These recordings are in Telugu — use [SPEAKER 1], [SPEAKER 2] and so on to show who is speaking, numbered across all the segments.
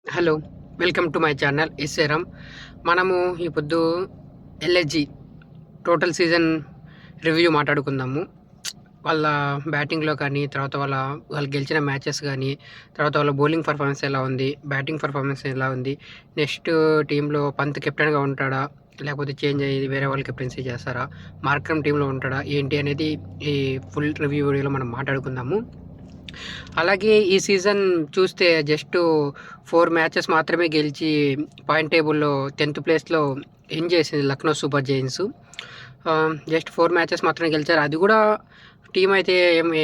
[SPEAKER 1] Hello! Welcome to my channel ఎస్ఏరామ్. మనము ఈ పొద్దు ఎల్ఎస్‌జి టోటల్ సీజన్ రివ్యూ మాట్లాడుకుందాము. వాళ్ళ బ్యాటింగ్‌లో కానీ, తర్వాత వాళ్ళు గెలిచిన మ్యాచెస్ గానీ, తర్వాత వాళ్ళ బౌలింగ్ పర్ఫార్మెన్స్ ఎలా ఉంది, బ్యాటింగ్ పర్ఫార్మెన్స్ ఎలా ఉంది, నెక్స్ట్ టీమ్‌లో పంత్ కెప్టెన్‌గా ఉంటాడా? లేకపోతే చేంజ్ అయ్యి వేరే వాళ్ళు కెప్టెన్సీ చేస్తారా? మార్క్రమ్ టీమ్‌లో ఉంటాడా? ఏంటి అనేది ఈ ఫుల్ రివ్యూ వీడియోలో మనం మాట్లాడుకుందాము. అలాగే ఈ సీజన్ చూస్తే జస్ట్ 4 మ్యాచెస్ మాత్రమే గెలిచి పాయింట్ టేబుల్‌లో 10థ్ ప్లేస్‌లో ఎండ్ చేసింది Lucknow super giants. Just 4 matches మాత్రమే గెలిచారు. అది కూడా టీమ్ అయితే ఏమి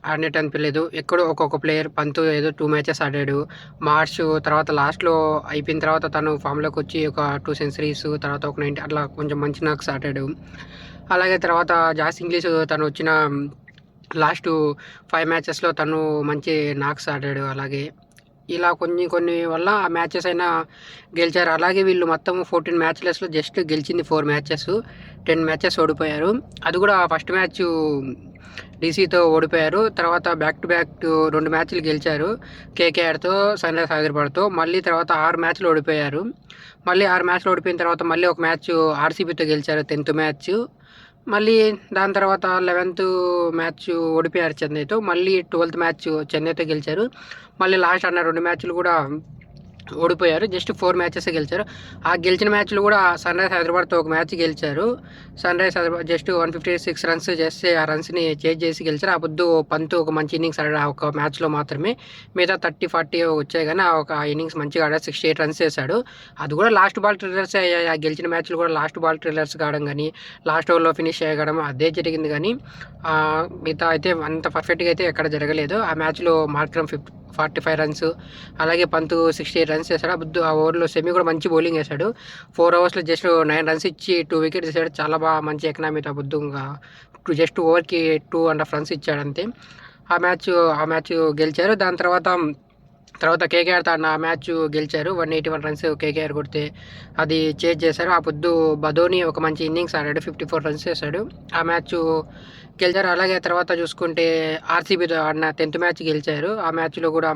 [SPEAKER 1] ఆడినట్టు అనిపియలేదు. ఎక్కడో ఒక్కొక్క ప్లేయర్ పంతు ఏదో 2 మ్యాచెస్ ఆడాడు. మార్ష్ తర్వాత లాస్ట్‌లో అయిపోయిన తర్వాత తను ఫామ్‌లోకి వచ్చి ఒక 2 సెంచరీస్ తర్వాత ఒక 90 అట్లా కొంచెం మంచి నాక్స్ ఆడాడు. అలాగే తర్వాత జాస్ ఇంగ్లీష్ తను వచ్చిన లాస్ట్ 5 మ్యాచెస్‌లో తను మంచి నాక్స్ ఆడాడు. అలాగే ఇలా కొన్ని వల్ల ఆ మ్యాచెస్ అయినా గెలిచారు. అలాగే వీళ్ళు మొత్తం 14 మ్యాచ్‌లెస్‌లో జస్ట్ గెలిచింది 4 మ్యాచెస్. 10 మ్యాచెస్ ఓడిపోయారు. అది కూడా ఫస్ట్ మ్యాచు డీసీతో ఓడిపోయారు. తర్వాత బ్యాక్ టు బ్యాక్ 2 మ్యాచ్‌లు గెలిచారు. కేకేఆర్‌తో, సన్‌రైజ్ హైదరాబాద్‌తో. మళ్ళీ తర్వాత 6 మ్యాచ్‌లు ఓడిపోయారు. మళ్ళీ 6 మ్యాచ్‌లు ఓడిపోయిన తర్వాత మళ్ళీ ఒక మ్యాచ్ ఆర్‌సీబీతో గెలిచారు 10థ్ మ్యాచ్. మళ్ళీ దాని తర్వాత 11థ్ మ్యాచ్ ఓడిపోయారు చెన్నైతో. మళ్ళీ 12థ్ మ్యాచ్ చెన్నైతో గెలిచారు. మళ్ళీ లాస్ట్ అన్న 2 మ్యాచ్‌లు కూడా ఓడిపోయారు. జస్ట్ 4 మ్యాచెసే గెలిచారు. ఆ గెలిచిన మ్యాచ్‌లు కూడా సన్‌రైజ్ హైదరాబాద్‌తో ఒక మ్యాచ్ గెలిచారు. సన్‌రైజ్ హైదరాబాద్ జస్ట్ 156 రన్స్ చేస్తే ఆ రన్స్‌ని చేజ్ చేసి గెలిచారు. ఆ పొద్దు పంత్ ఒక మంచి ఇన్నింగ్స్ ఆడాడు. ఆ ఒక్క మ్యాచ్‌లో మాత్రమే. మిగతా 30, 40 వచ్చాయి గానీ ఆ ఒక ఇన్నింగ్స్ మంచిగా ఆడాడు. 68 రన్స్ చేశాడు. అది కూడా లాస్ట్ బాల్ ట్రిల్లర్సే అయ్యాయి. ఆ గెలిచిన మ్యాచ్‌లు కూడా లాస్ట్ బాల్ ట్రిల్లర్స్ కావడం గానీ, లాస్ట్ ఓవర్‌లో ఫినిష్ చేయడం అదే జరిగింది గానీ మిగతా అయితే అంత పర్ఫెక్ట్‌గా అయితే ఎక్కడ జరగలేదు. ఆ మ్యాచ్‌లో మార్క్రమ్ 45 రన్స్ అలాగే పంతు 68 రన్స్ చేశాడు. ఆ ఓవర్‌లో సెమీ కూడా మంచి బౌలింగ్ వేశాడు. 4 ఓవర్స్‌లో జస్ట్ 9 రన్స్ ఇచ్చి 2 వికెట్స్ తీసాడు. చాలా మంచి ఎకనామీతో బుద్దుంగా జస్ట్ ఓవర్‌కి 2.5 రన్స్ ఇచ్చాడు అంతే. ఆ మ్యాచ్ గెలిచారు. దాని తర్వాత కేకేఆర్‌తో ఆడిన ఆ మ్యాచ్ గెలిచారు. 181 రన్స్ కేకేఆర్ కొడితే అది చేజ్ చేశారు. ఆ పొద్దు బదోని ఒక మంచి ఇన్నింగ్స్ ఆడాడు. 54 రన్స్ చేశాడు. ఆ మ్యాచ్ గెలిచారు. అలాగే తర్వాత చూసుకుంటే ఆర్‌సీబీతో ఆడిన 10థ్ మ్యాచ్ గెలిచారు. ఆ మ్యాచ్‌లో కూడా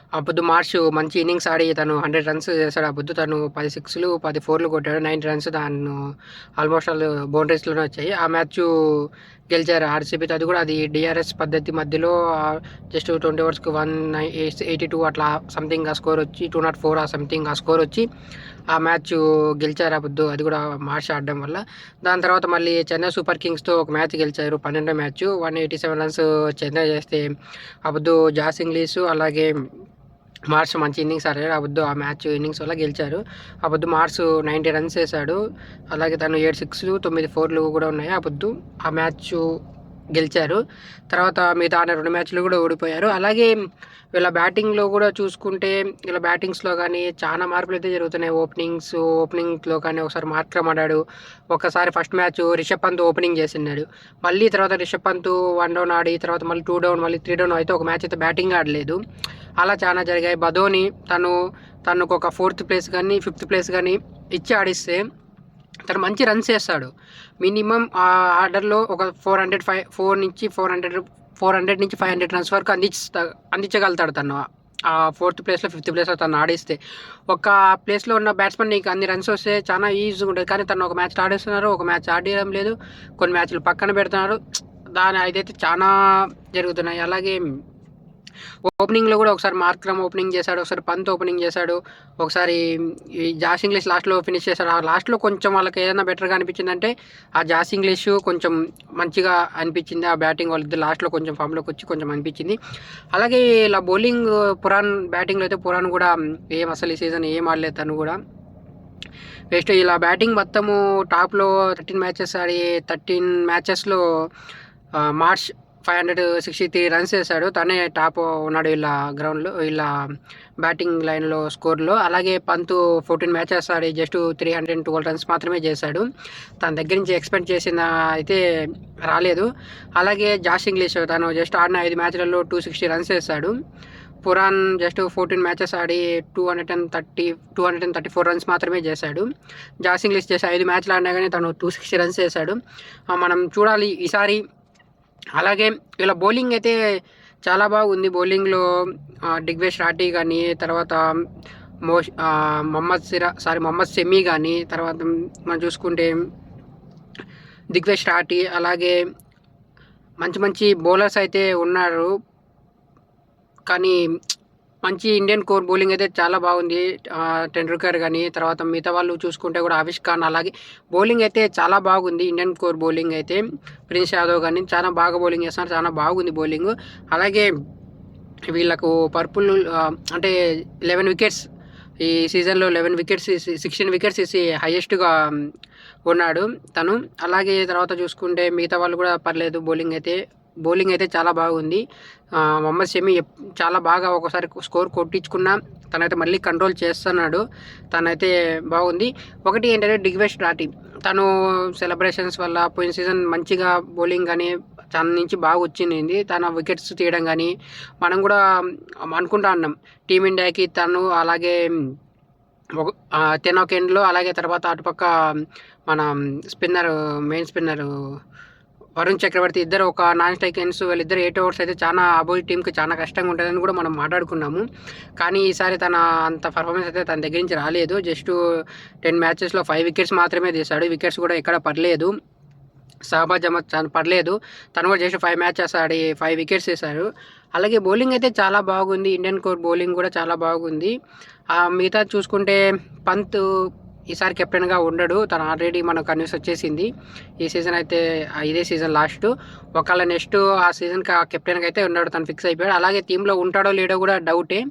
[SPEAKER 1] ఆ పొద్దు మార్ష్ మంచి ఇన్నింగ్స్ ఆడి తను 100 రన్స్ చేశాడు. ఆ పొద్దు తను 10 సిక్స్‌లు, 10 ఫోర్‌లు కొట్టాడు. 90 రన్స్ ఆల్మోస్ట్ ఆల్ బౌండరీస్‌లోనే వచ్చాయి. ఆ మ్యాచ్ గెలిచారు ఆర్‌సీబీతో. అది కూడా డీఆర్ఎస్ పద్ధతి మధ్యలో జస్ట్ 20 ఓవర్స్‌కి 182 అట్లా సంథింగ్ ఆ స్కోర్ వచ్చి 204 ఆ సంథింగ్ ఆ స్కోర్ వచ్చి ఆ మ్యాచ్ గెలిచారు ఆ పొద్దు. అది కూడా మార్ష్ ఆడడం వల్ల. దాని తర్వాత మళ్ళీ చెన్నై సూపర్ కింగ్స్‌తో ఒక మ్యాచ్ గెలిచారు. 12వ మ్యాచ్ 187 రన్స్ చెన్నై చేస్తే ఆ పొద్దు జాస్ ఇంగ్లీష్ అలాగే మార్ష్ మంచి ఇన్నింగ్స్ ఆడాడు. ఆ మ్యాచ్ ఇన్నింగ్స్ వల్ల గెలిచారు. ఆ పొద్దు మార్ష్ 90 రన్స్ చేశాడు. అలాగే తను 7 సిక్స్‌లు, 9 ఫోర్‌లు కూడా ఉన్నాయి. ఆ మ్యాచ్ గెలిచారు. తర్వాత మిగతా ఆడిన 2 మ్యాచ్‌లు కూడా ఓడిపోయారు. అలాగే వీళ్ళ బ్యాటింగ్‌లో కూడా చూసుకుంటే వీళ్ళ బ్యాటింగ్స్‌లో కానీ చాలా మార్పులైతే జరుగుతున్నాయి. ఓపెనింగ్‌లో కానీ ఒకసారి మార్క్రమ్ ఆడాడు. ఒకసారి first match Rishabh Pant opening చేసినాడు. మళ్ళీ తర్వాత రిషబ్ పంత్ 1 డౌన్ ఆడి తర్వాత మళ్ళీ 2 డౌన్ మళ్ళీ 3 డౌన్ అయితే ఒక మ్యాచ్ అయితే బ్యాటింగ్ ఆడలేదు. అలా చాలా జరిగాయి. బదోని తనకు ఒక 4థ్ ప్లేస్ కానీ 5థ్ ప్లేస్ కానీ ఇచ్చి ఆడిస్తే తను మంచి రన్స్ చేస్తాడు. మినిమమ్ ఆ ఆర్డర్‌లో ఒక 400 నుంచి 500 రన్స్ వరకు అందించగలుగుతాడు తను. ఆ 4థ్ ప్లేస్‌లో, 5థ్ ప్లేస్‌లో తను ఆడిస్తే. ఒక ప్లేస్‌లో ఉన్న బ్యాట్స్‌మన్ నీకు అన్ని రన్స్ వస్తే చాలా ఈజీగా ఉంటుంది. కానీ తను ఒక మ్యాచ్ ఆడేస్తున్నారు, ఒక మ్యాచ్ ఆడియడం లేదు. కొన్ని మ్యాచ్‌లు పక్కన పెడుతున్నారు. ఇదైతే చానా జరుగుతున్నాయి. అలాగే ఓపెనింగ్‌లో కూడా ఒకసారి మార్క్రమ్ ఓపెనింగ్ చేశాడు. ఒకసారి పంత్ ఓపెనింగ్ చేశాడు. ఒకసారి ఈ జాస్ ఇంగ్లీష్ లాస్ట్‌లో ఫినిష్ చేశాడు. ఆ లాస్ట్‌లో కొంచెం వాళ్ళకి ఏదైనా బెటర్‌గా అనిపించిందంటే ఆ జాస్ ఇంగ్లీష్ కొంచెం మంచిగా అనిపించింది. ఆ బ్యాటింగ్ వాళ్ళిద్దరు లాస్ట్‌లో కొంచెం ఫామ్‌లోకి వచ్చి కొంచెం అనిపించింది. అలాగే ఇలా బౌలింగ్ బ్యాటింగ్‌లో అయితే పురాణ్ కూడా అసలు ఈ సీజన్ ఏం ఆడలేదు తను కూడా. వేస్ట్ ఇలా బ్యాటింగ్ మొత్తము టాప్‌లో 13 మ్యాచెస్ ఆడి 13 మ్యాచెస్‌లో మార్ష్ 563 రన్స్ చేశాడు. తనే టాప్ ఉన్నాడు వీళ్ళ బ్యాటింగ్ లైన్‌లో స్కోర్‌లో. అలాగే పంతు 14 మ్యాచెస్ ఆడి జస్ట్ 312 రన్స్ మాత్రమే చేశాడు. తన దగ్గర నుంచి ఎక్స్‌పెక్ట్ చేసిన అయితే రాలేదు. అలాగే జాస్ ఇంగ్లీష్ తను జస్ట్ ఆడిన 5 మ్యాచ్‌లలో 260 రన్స్ చేశాడు. పురాణ్ జస్ట్ 14 మ్యాచెస్ ఆడి 234 రన్స్ మాత్రమే చేశాడు. జాస్ ఇంగ్లీష్ చేసి 5 మ్యాచ్‌లు ఆడినా కానీ తను 260 రన్స్ చేశాడు. మనం చూడాలి ఈసారి. అలాగే వీళ్ళ బౌలింగ్ అయితే చాలా బాగుంది బౌలింగ్లో. దిగ్వేష్ రాఠీ కానీ, తర్వాత మొహమ్మద్ షమి కానీ, తర్వాత మనం చూసుకుంటే దిగ్వేష్ రాఠీ, అలాగే మంచి మంచి బౌలర్స్ అయితే ఉన్నారు. కానీ మంచి ఇండియన్ కోర్ బౌలింగ్ అయితే చాలా బాగుంది. టెండూల్కర్ కానీ, తర్వాత మిగతా వాళ్ళు చూసుకుంటే కూడా ఆవిష్ ఖాన్, అలాగే బౌలింగ్ అయితే చాలా బాగుంది. ఇండియన్ కోర్ బౌలింగ్ అయితే ప్రిన్స్ యాదవ్ కానీ చాలా బాగా బౌలింగ్ చేస్తున్నారు, చాలా బాగుంది బౌలింగ్. అలాగే వీళ్ళకు పర్పుల్ అంటే 11 వికెట్స్ ఈ సీజన్లో 11 వికెట్స్, 16 వికెట్స్ ఇసి హైయెస్ట్గా ఉన్నాడు తను. అలాగే తర్వాత చూసుకుంటే మిగతా వాళ్ళు కూడా పర్లేదు. బౌలింగ్ అయితే చాలా బాగుంది. మొహమ్మద్ షమి చాలా బాగా ఒకసారి స్కోర్ కొట్టించుకున్నా తనైతే మళ్ళీ కంట్రోల్ చేస్తున్నాడు. తనైతే బాగుంది. ఒకటి ఏంటంటే దిగ్వేష్ రాఠీ, తను సెలబ్రేషన్స్ వల్ల పోయిన సీజన్ మంచిగా బౌలింగ్ కానీ తన నుంచి బాగా వచ్చింది. తన వికెట్స్ తీయడం కానీ మనం కూడా అనుకుంటా ఉన్నాం టీమిండియాకి తను, అలాగే టెనాక్ ఎండ్లో, అలాగే తర్వాత అటుపక్క మన మెయిన్ స్పిన్నర్ వరుణ్ చక్రవర్తి, ఇద్దరు ఒక నాన్ స్ట్రైక్ ఎండ్స్, వీళ్ళిద్దరు 8 ఓవర్స్ అయితే చాలా అపోజిట్ టీంకి చాలా కష్టంగా ఉంటుందని కూడా మనం మాట్లాడుకున్నాము. కానీ ఈసారి తన అంత పర్ఫార్మెన్స్ అయితే తన దగ్గర నుంచి రాలేదు. జస్ట్ 10 మ్యాచెస్లో 5 వికెట్స్ మాత్రమే తీశాడు. వికెట్స్ కూడా ఎక్కడ పడలేదు. షహబాజ్ అహ్మద్ పడలేదు. తను కూడా జస్ట్ 5 మ్యాచెస్ ఆడి 5 వికెట్స్ వేశారు. అలాగే బౌలింగ్ అయితే చాలా బాగుంది. ఇండియన్ కోర్ బౌలింగ్ కూడా చాలా బాగుంది. మిగతా చూసుకుంటే పంత్ ఈసారి కెప్టెన్గా ఉండడు. తను ఆల్రెడీ మనకు న్యూస్ వచ్చేసింది. ఈ సీజన్ అయితే ఇదే సీజన్ లాస్ట్. ఒకవేళ నెక్స్ట్ ఆ సీజన్కి ఆ కెప్టెన్గా అయితే ఉన్నాడు, తను ఫిక్స్ అయిపోయాడు. అలాగే టీంలో ఉంటాడో లేడో కూడా డౌటే.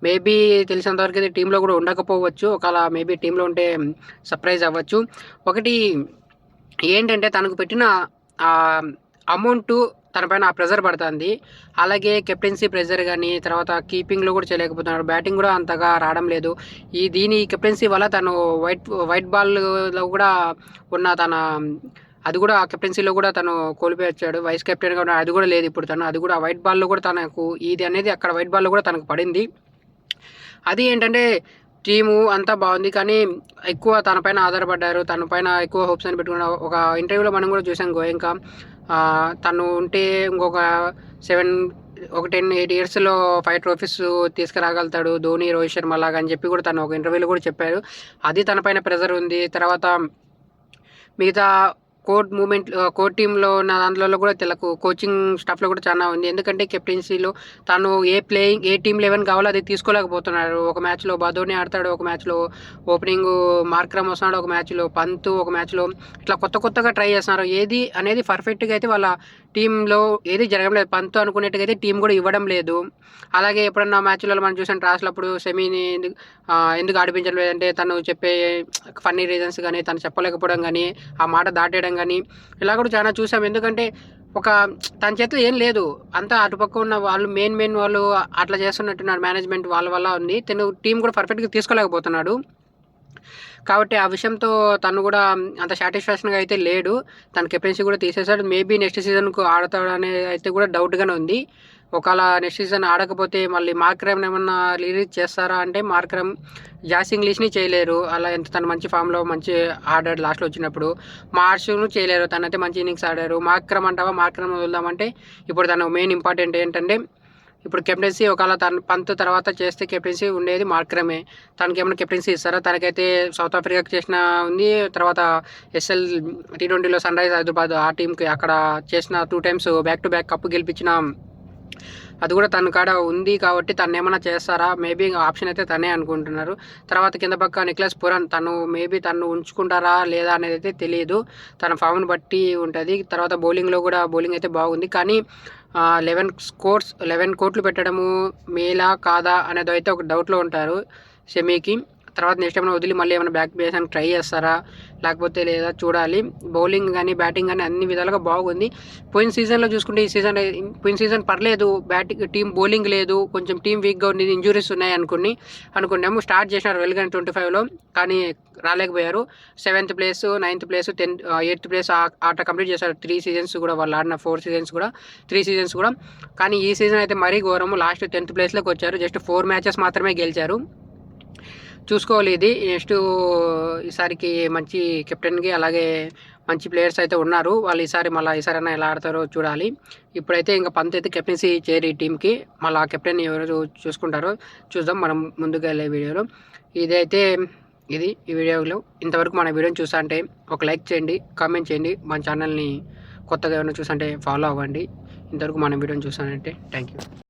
[SPEAKER 1] మేబీ తెలిసినంతవరకు అయితే టీంలో కూడా ఉండకపోవచ్చు. ఒకవేళ మేబీ టీంలో ఉంటే సర్ప్రైజ్ అవ్వచ్చు. ఒకటి ఏంటంటే తనకు పెట్టిన అమౌంట్ తనపైన ఆ ప్రెజర్ పడుతుంది. అలాగే కెప్టెన్సీ ప్రెజర్ కానీ, తర్వాత కీపింగ్లో కూడా చేయలేకపోతున్నాడు. బ్యాటింగ్ కూడా అంతగా రావడం లేదు. దీని కెప్టెన్సీ వల్ల తను వైట్ బాల్లో కూడా ఉన్న అది కూడా ఆ కెప్టెన్సీలో కూడా తను కోల్పోయి వచ్చాడు. వైస్ కెప్టెన్గా ఉన్నాడు, అది కూడా లేదు ఇప్పుడు తను. అది కూడా వైట్ బాల్లో కూడా తనకు ఇది అనేది అక్కడ వైట్ బాల్లో కూడా తనకు పడింది. అది ఏంటంటే టీము అంతా బాగుంది, కానీ ఎక్కువ తన పైన ఆధారపడ్డారు. తన పైన ఎక్కువ హోప్స్ అని పెట్టుకున్న ఒక ఇంటర్వ్యూలో మనం కూడా చూసాం గోయంకా. తను ఉంటే ఇంకొక 10-8 ఇయర్స్లో 5 ట్రోఫీస్ తీసుకురాగలుగుతాడు ధోని, రోహిత్ శర్మ లాగా అని చెప్పి కూడా తను ఒక ఇంటర్వ్యూలో కూడా చెప్పారు. అది తన పైన ప్రెజర్ ఉంది. తర్వాత మిగతా కోర్ట్ టీంలో ఉన్న దాంట్లో కూడా తెలకు కోచింగ్ స్టాఫ్లో కూడా చాలా ఉంది. ఎందుకంటే కెప్టెన్సీలో తను ఏ టీమ్ 11 కావాలో అది తీసుకోలేకపోతున్నారు. ఒక మ్యాచ్లో బదోని ఆడతాడు, ఒక మ్యాచ్లో ఓపెనింగ్ మార్క్రమ్ వస్తున్నాడు, ఒక మ్యాచ్లో పంత్, ఒక మ్యాచ్లో ఇట్లా కొత్తగా ట్రై చేస్తున్నారు. ఏది అనేది పర్ఫెక్ట్గా అయితే వాళ్ళ టీంలో ఏది జరగడం లేదు. పంత్ అనుకునేట్టుగా అయితే టీం కూడా ఇవ్వడం లేదు. అలాగే ఎప్పుడన్నా మ్యాచ్లలో మనం చూసాం ట్రాస్లప్పుడు సెమీని ఎందుకు ఆడిపించడం అంటే తను చెప్పే ఫన్నీ రీజన్స్ కానీ, తను చెప్పలేకపోవడం కానీ, ఆ మాట దాటేయడం కానీ ఇలా కూడా చాలా చూసాం. ఎందుకంటే తన చేతిలో ఏం లేదు, అంతా అటుపక్క ఉన్న వాళ్ళు మెయిన్ వాళ్ళు అట్లా చేస్తున్నట్టున్నారు. మేనేజ్మెంట్ వాళ్ళ వల్ల ఉంది. తను టీం కూడా పర్ఫెక్ట్గా తీసుకోలేకపోతున్నాడు. కాబట్టి ఆ విషయంతో తను కూడా అంత సాటిస్ఫాక్షన్గా అయితే లేడు. తన కెప్టెన్సీ కూడా తీసేశాడు. మేబీ నెక్స్ట్ సీజన్కు ఆడతాడు అనేది అయితే కూడా డౌట్గానే ఉంది. ఒకవేళ నెక్స్ట్ సీజన్ ఆడకపోతే మళ్ళీ మార్క్రమ్ ఏమన్నా రిలీజ్ చేస్తారా అంటే మార్క్రమ్ జాస్ ఇంగ్లీష్ని చేయలేరు. అలా ఎంత తను మంచి ఫామ్లో మంచి ఆడాడు లాస్ట్లో వచ్చినప్పుడు. మార్ష్ను చేయలేరు, తనైతే మంచి ఇన్నింగ్స్ ఆడారు. మార్క్రమ్ అంటావా, మార్క్రమ్ వదులుదామంటే ఇప్పుడు తన మెయిన్ ఇంపార్టెంట్ ఏంటంటే ఇప్పుడు కెప్టెన్సీ ఒకవేళ తన పంత్ తర్వాత చేస్తే కెప్టెన్సీ ఉండేది మార్క్రమే. తనకి ఏమైనా కెప్టెన్సీ ఇస్తారా? తనకైతే సౌత్ ఆఫ్రికాకి చేసిన ఉంది, తర్వాత SL T20లో సన్ రైజ్ హైదరాబాద్ ఆ టీంకి అక్కడ చేసిన 2 times back to back cup గెలిపించిన అది కూడా తన కాడ ఉంది. కాబట్టి తను ఏమైనా చేస్తారా? మేబీ ఆప్షన్ అయితే తనే అనుకుంటున్నారు. తర్వాత కింద పక్క నిక్లస్ పురన్, తను ఉంచుకుంటారా లేదా అనేది అయితే తెలియదు. తన ఫామ్ని బట్టి ఉంటుంది. తర్వాత బౌలింగ్ అయితే బాగుంది. కానీ 11 కోట్లు పెట్టడము మేలా కాదా అనేది అయితే ఒక డౌట్లో ఉంటారు షమీకి. తర్వాత నెక్స్ట్ ఏమైనా వదిలి మళ్ళీ ఏమైనా బ్యాక్ వేసానికి ట్రై చేస్తారా లేకపోతే లేదా చూడాలి. బౌలింగ్ కానీ బ్యాటింగ్ కానీ అన్ని విధాలుగా బాగుంది. పోయిన సీజన్లో చూసుకుంటే పోయిన సీజన్ పర్లేదు, టీం బౌలింగ్ లేదు, కొంచెం టీం వీక్గా ఉంది, ఇంజురీస్ ఉన్నాయి అనుకున్నాము. స్టార్ట్ చేసినారు వెల్గన్ 25లో, కానీ రాలేకపోయారు. 7th place, 9th place, 8th place ఆట కంప్లీట్ చేశారు. 3 seasons కూడా వాళ్ళు ఆడిన 4 seasons కూడా 3 seasons కూడా. కానీ ఈ సీజన్ అయితే మరీ ఘోరము. లాస్ట్ 10th placeలోకి వచ్చారు. జస్ట్ 4 matches మాత్రమే గెలిచారు. చూసుకోవాలి. ఇది నెక్స్ట్ ఈసారికి మంచి కెప్టెన్కి అలాగే మంచి ప్లేయర్స్ అయితే ఉన్నారు. వాళ్ళు ఈసారైనా ఎలా ఆడతారో చూడాలి. ఇప్పుడైతే ఇంకా పంత్ అయితే కెప్టెన్సీ చేయరు ఈ టీంకి. మళ్ళీ ఆ కెప్టెన్ ఎవరు చూసుకుంటారో చూద్దాం మనం ముందుకు వెళ్ళే వీడియోలో. ఇది ఈ వీడియోలో. ఇంతవరకు మన వీడియోని చూస్తుంటే ఒక లైక్ చేయండి, కామెంట్ చేయండి. మన ఛానల్ని కొత్తగా ఏమైనా చూస్తుంటే ఫాలో అవ్వండి. ఇంతవరకు మన వీడియోని చూసానంటే థ్యాంక్ యూ.